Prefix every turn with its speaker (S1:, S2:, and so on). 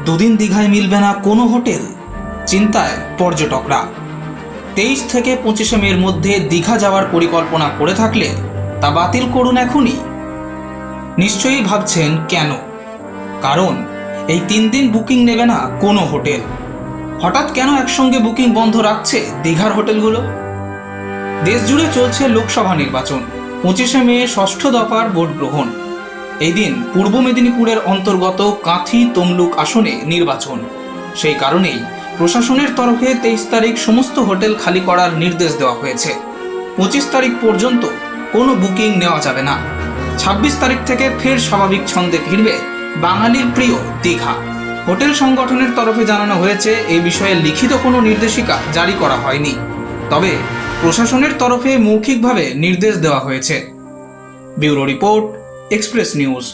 S1: দুদিন দীঘায় মিলবে না কোনো হোটেল, চিন্তায় পর্যটকরা। 23 থেকে 25 মের মধ্যে দীঘা যাওয়ার পরিকল্পনা করে থাকলে তা বাতিল করুন এখনই। নিশ্চয়ই ভাবছেন কেন? কারণ এই 3 দিন বুকিং নেবে না কোনো হোটেল। হঠাৎ কেন একসঙ্গে বুকিং বন্ধ রাখছে দীঘার হোটেলগুলো? দেশ জুড়ে চলছে লোকসভা নির্বাচন, 25 মে ষষ্ঠ দফার ভোট গ্রহণ। এই দিন পূর্ব মেদিনীপুরের অন্তর্গত কাঁথি তমলুক আসনে নির্বাচন। সেই কারণেই প্রশাসনের তরফে 23 তারিখ সমস্ত হোটেল খালি করার নির্দেশ দেওয়া হয়েছে। 25 তারিখ পর্যন্ত কোনো বুকিং নেওয়া যাবে না। 26 তারিখ থেকে ফের স্বাভাবিক ছন্দে ফিরবে বাঙালির প্রিয় দীঘা। হোটেল সংগঠনের তরফে জানানো হয়েছে এই বিষয়ে লিখিত কোনো নির্দেশিকা জারি করা হয়নি, তবে প্রশাসনের তরফে মৌখিকভাবে নির্দেশ দেওয়া হয়েছে। Bureau report, express news.